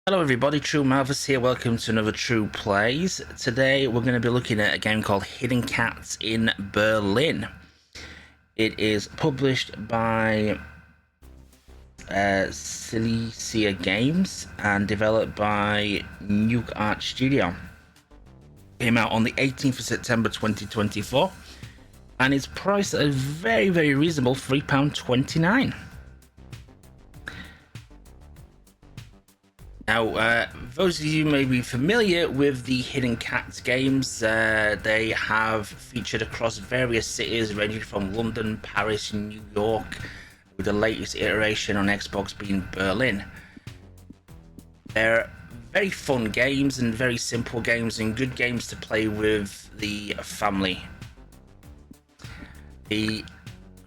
Hello everybody, True Malvis here, welcome to another True Plays. Today we're going to be looking at a game called Hidden Cats in Berlin. It is published by Silesia Games and developed by Nuke Art Studio. Came out on the 18th of September 2024 and is priced at a very reasonable £3.29. Now, those of you may be familiar with the Hidden Cats games. They have featured across various cities ranging from London, Paris, and New York, with the latest iteration on Xbox being Berlin. They're very fun games and very simple games and good games to play with the family. The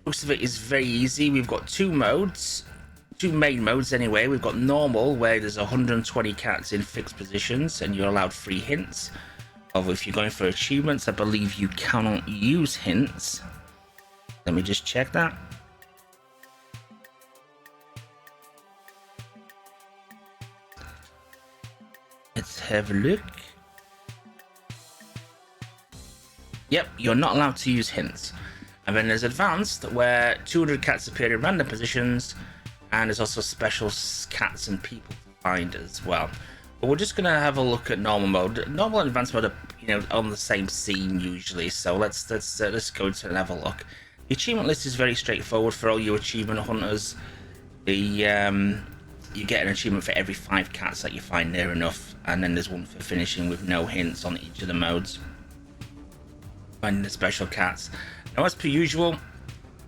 most of it is very easy. We've got two main modes anyway. We've got normal, where there's 120 cats in fixed positions and you're allowed free hints. Although if you're going for achievements, I believe you cannot use hints. Let me just check that. Let's have a look. Yep, you're not allowed to use hints. And then there's advanced, where 200 cats appear in random positions. And there's also special cats and people to find as well. But we're just gonna have a look at normal mode. Normal and advanced mode are, on the same scene usually. So let's go into and have a look. The achievement list is very straightforward for all you achievement hunters. You get an achievement for every 5 cats that you find near enough, and then there's one for finishing with no hints on each of the modes. Finding the special cats. Now, as per usual,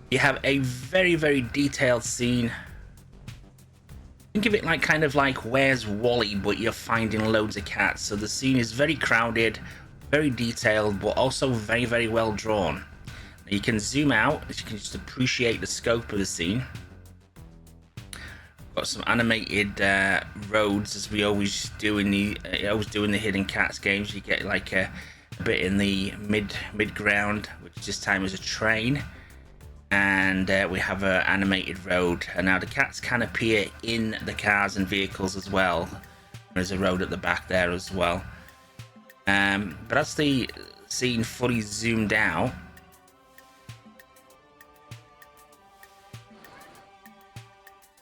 you have a very detailed scene. Think of it like kind of like Where's Wally, but you're finding loads of cats. So the scene is very crowded, very detailed, but also very well drawn. Now you can zoom out, as you can just appreciate the scope of the scene. Got some animated roads, as we always do in the Hidden Cats games. You get like a bit in the mid ground, which this time is a train. And we have an animated road, and now the cats can appear in the cars and vehicles as well. There's a road at the back there as well. But that's the scene fully zoomed out.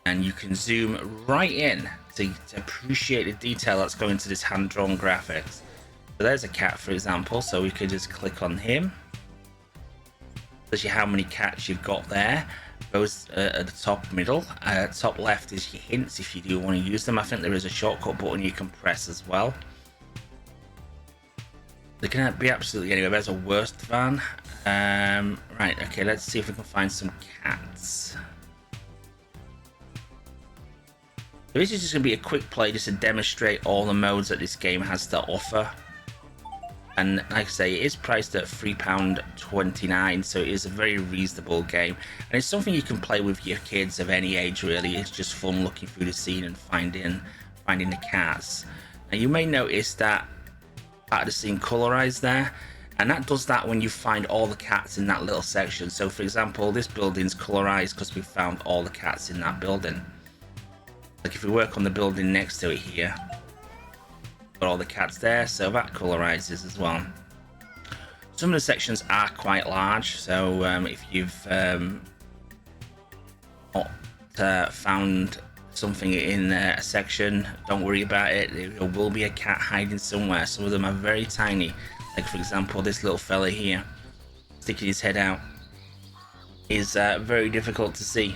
And you can zoom right in to appreciate the detail that's going into this hand-drawn graphics. So there's a cat, for example, so we could just click on him. Tells you how many cats you've got there. Goes at the top left is your hints if you do want to use them. I think there is a shortcut button you can press as well. They can be absolutely anywhere. There's a worst van. Right, okay, let's see if we can find some cats. So this is just going to be a quick play just to demonstrate all the modes that this game has to offer. And like I say, it is priced at £3.29, so it is a very reasonable game. And it's something you can play with your kids of any age, really. It's just fun looking through the scene and finding the cats. Now, you may notice that part of the scene colorized there, and that does that when you find all the cats in that little section. So, for example, this building's colorized because we found all the cats in that building. Like if we work on the building next to it here, got all the cats there, so that colorizes as well. Some of the sections are quite large, so if you've not found something in a section, don't worry about it. There will be a cat hiding somewhere. Some of them are very tiny, like for example this little fella here sticking his head out is very difficult to see.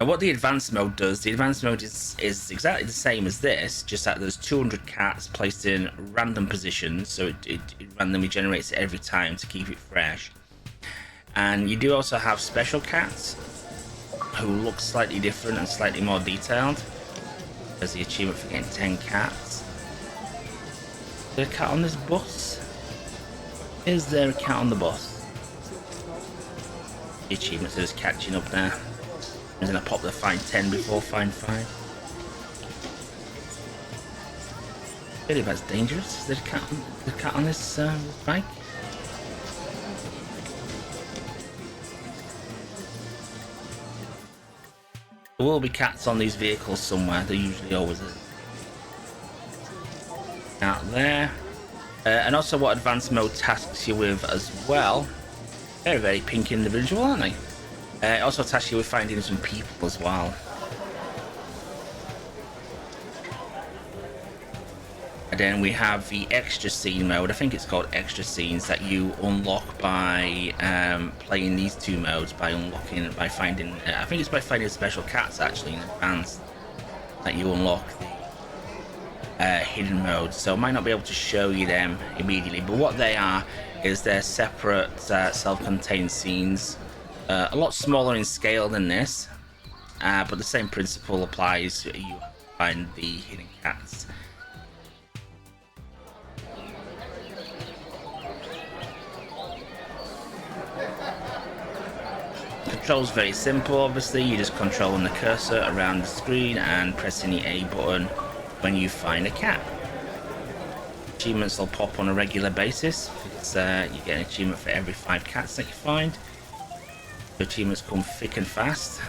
And what the advanced mode does, the advanced mode is exactly the same as this, just that there's 200 cats placed in random positions, so it randomly generates it every time to keep it fresh. And you do also have special cats who look slightly different and slightly more detailed. There's the achievement for getting 10 cats. Is there a cat on this bus? Is there a cat on the bus? The achievements are just catching up there. I'm gonna pop the find 10 before find 5. I believe that's dangerous. Is there a cat on this bike? There will be cats on these vehicles somewhere. There usually always is. Out there. And also what advanced mode tasks you with as well. Very, very pink individual, aren't they? It also tasks you with finding some people as well. And then we have the extra scene mode. I think it's called extra scenes, that you unlock by playing these two modes, by finding, I think it's by finding special cats actually in advance that you unlock the hidden modes. So I might not be able to show you them immediately, but what they are is they're separate self-contained scenes, a lot smaller in scale than this, but the same principle applies. You find the hidden cats. Control's very simple. Obviously, you're just controlling the cursor around the screen and pressing the A button when you find a cat. Achievements will pop on a regular basis. You get an achievement for every 5 cats that you find. The achievements come thick and fast.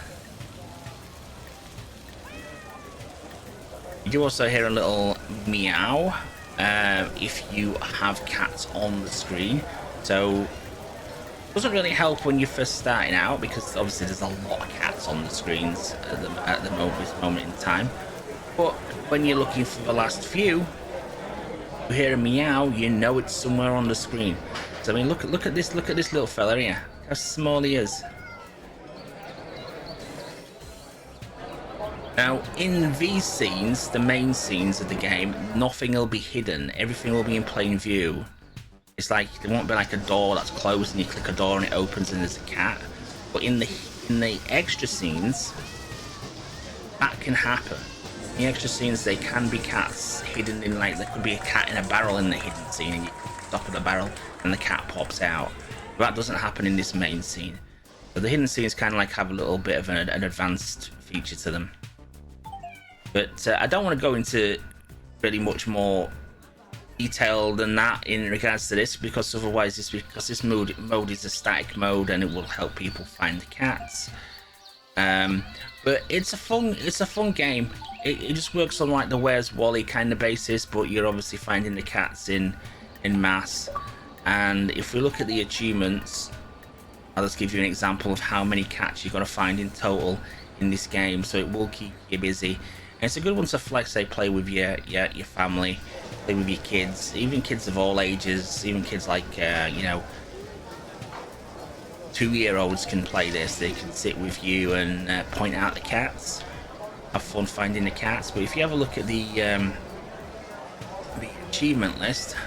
You do also hear a little meow if you have cats on the screen. So doesn't really help when you're first starting out, because obviously there's a lot of cats on the screens at the moment in time. But when you're looking for the last few, you hear a meow, you know it's somewhere on the screen. So I mean, look at this little fella here. How small he is. Now, in these scenes, the main scenes of the game, nothing will be hidden. Everything will be in plain view. It's like there won't be like a door that's closed and you click a door and it opens and there's a cat. But in the extra scenes, that can happen. In the extra scenes, there can be cats hidden in, like there could be a cat in a barrel in the hidden scene, and you stop at the barrel and the cat pops out. But that doesn't happen in this main scene. So the hidden scenes kind of like have a little bit of an advanced feature to them. But I don't want to go into really much more detail than that in regards to this, because otherwise this mode is a static mode and it will help people find the cats. But it's a fun game. It just works on like the Where's Wally kind of basis, but you're obviously finding the cats in mass. And if we look at the achievements, I'll just give you an example of how many cats you're going to find in total in this game, so it will keep you busy. And it's a good one to play with your family, play with your kids, even kids of all ages, even kids like 2-year-olds can play this. They can sit with you and point out the cats, have fun finding the cats. But if you have a look at the achievement list,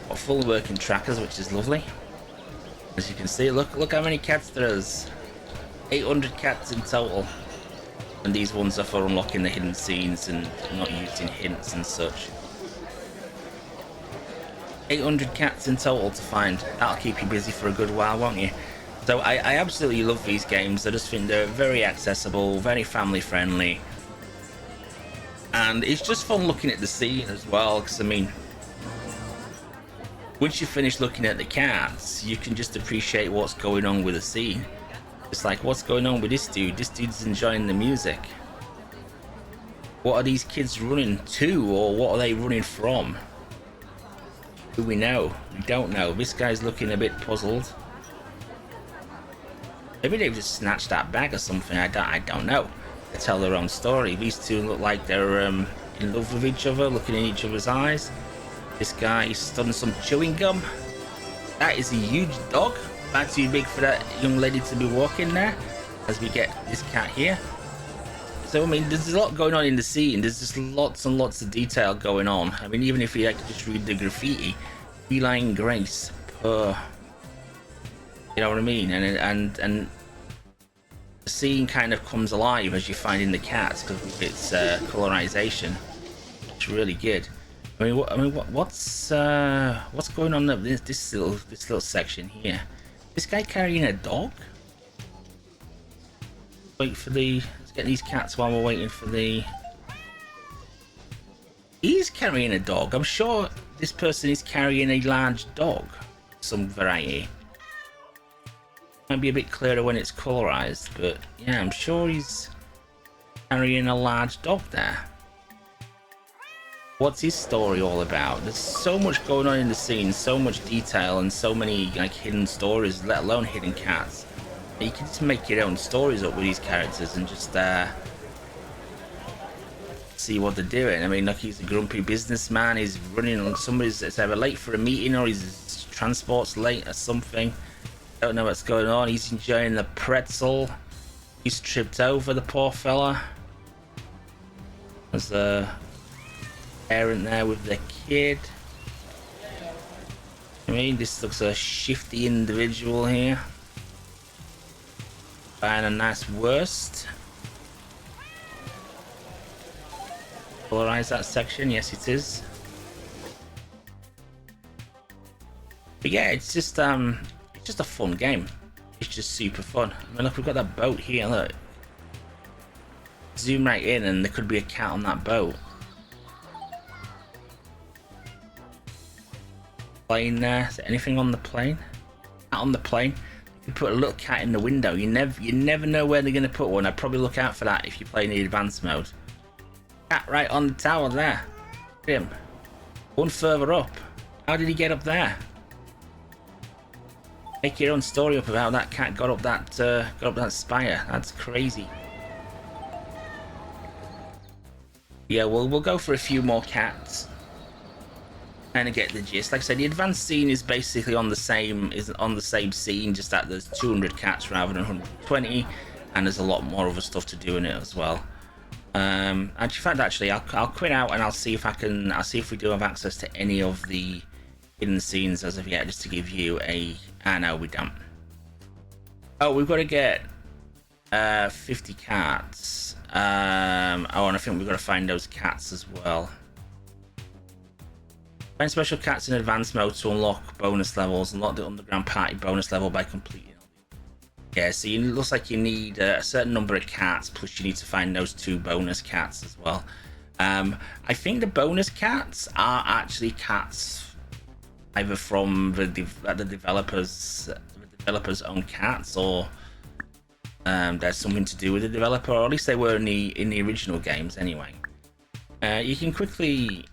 got full working trackers, which is lovely. As you can see, look how many cats there is. 800 cats in total. And these ones are for unlocking the hidden scenes and not using hints and such. 800 cats in total to find. That'll keep you busy for a good while, won't you? So I absolutely love these games. I just think they're very accessible, very family friendly. And it's just fun looking at the scene as well, because I mean, once you finish looking at the cats, you can just appreciate what's going on with the scene. It's like, what's going on with this dude? This dude's enjoying the music. What are these kids running to, or what are they running from? Do we know? We don't know. This guy's looking a bit puzzled. Maybe they've just snatched that bag or something. I don't know. They tell their own story. These two look like they're in love with each other, looking in each other's eyes. This guy is studying some chewing gum. That is a huge dog. Far too big for that young lady to be walking there, as we get this cat here. So I mean, there's a lot going on in the scene. There's just lots and lots of detail going on. I mean, even if you like to just read the graffiti, Feline Grace, you know what I mean? And the scene kind of comes alive as you're finding the cats, because of its colorization. It's really good. I mean, what's going on in this little section here? This guy carrying a dog? Let's get these cats while we're waiting for the... He's carrying a dog. I'm sure this person is carrying a large dog, some variety. Might be a bit clearer when it's colorized, but yeah, I'm sure he's carrying a large dog there. What's his story all about? There's so much going on in the scene, so much detail, and so many like hidden stories, let alone hidden cats. You can just make your own stories up with these characters and just see what they're doing. I mean, look, he's a grumpy businessman. He's running on somebody's. It's either late for a meeting or his transport's late or something. Don't know what's going on. He's enjoying the pretzel. He's tripped over, the poor fella. There's a parent there with the kid. I mean, this looks a shifty individual here. Buying a nice wurst. Colorize that section. Yes, it is. But yeah, it's just a fun game. It's just super fun. I mean, look, we've got that boat here. Look, zoom right in, and there could be a cat on that boat. Plane there. Is there anything on the plane? Cat on the plane. You put a little cat in the window. You never know where they're gonna put one. I'd probably look out for that if you play in the advanced mode. Cat right on the tower there. Look at him. One further up. How did he get up there? Make your own story up about that cat got up that spire. That's crazy. Yeah, we'll go for a few more cats. Kind of get the gist. Like I said, the advanced scene is basically on the same scene, just that there's 200 cats rather than 120, and there's a lot more other stuff to do in it as well. Actually, I'll quit out and I'll see if we do have access to any of the hidden scenes as of yet, just to give you a. No, we don't. Oh, we've got to get 50 cats. And I think we've got to find those cats as well. Find special cats in advanced mode to unlock bonus levels. Unlock the underground party bonus level by completing. Yeah, so it looks like you need a certain number of cats, plus you need to find those 2 bonus cats as well. I think the bonus cats are actually cats either from the developers' own cats, or there's something to do with the developer, or at least they were in the original games anyway. You can quickly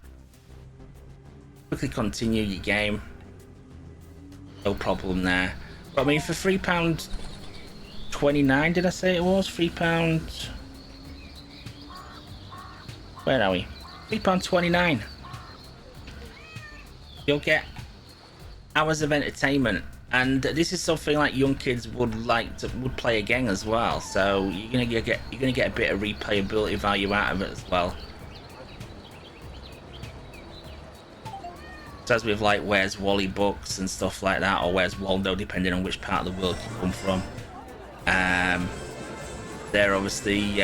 continue your game, no problem there. But I mean, for £3.29, did I say it was £3? Where are we? £3.29. You'll get hours of entertainment, and this is something like young kids would play again as well. So you're gonna get a bit of replayability value out of it as well. So as with like Where's Wally books and stuff like that, or Where's Waldo, depending on which part of the world you come from. They're obviously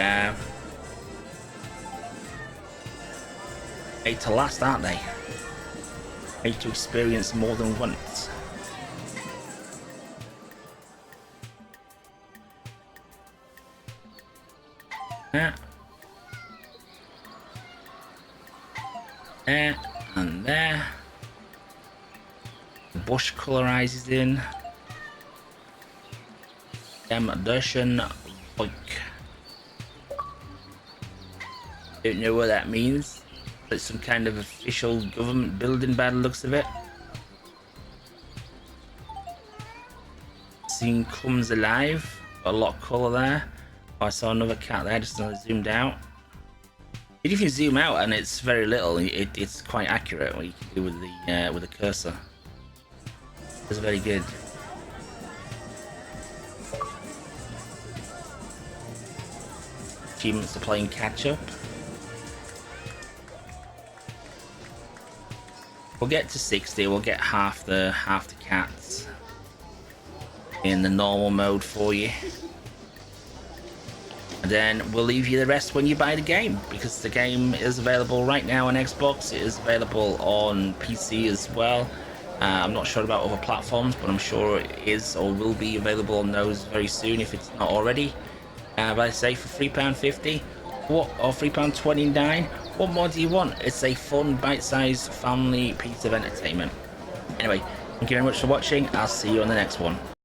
made to last, aren't they? Made to experience more than once. There. There and there. The bush colorizes in. Demolition Boink. Don't know what that means. It's some kind of official government building by the looks of it. Scene comes alive. Got a lot of colour there. Oh, I saw another cat there just as I zoomed out. If you zoom out and it's very little, it's quite accurate what you can do with the cursor. It's very good. Achievements to playing catch up. We'll get to 60. We'll get half the cats in the normal mode for you. And then we'll leave you the rest when you buy the game, because the game is available right now on Xbox. It is available on PC as well. I'm not sure about other platforms, but I'm sure it is or will be available on those very soon if it's not already. But I say for £3.50 or £3.29, what more do you want? It's a fun, bite-sized family piece of entertainment. Anyway, thank you very much for watching. I'll see you on the next one.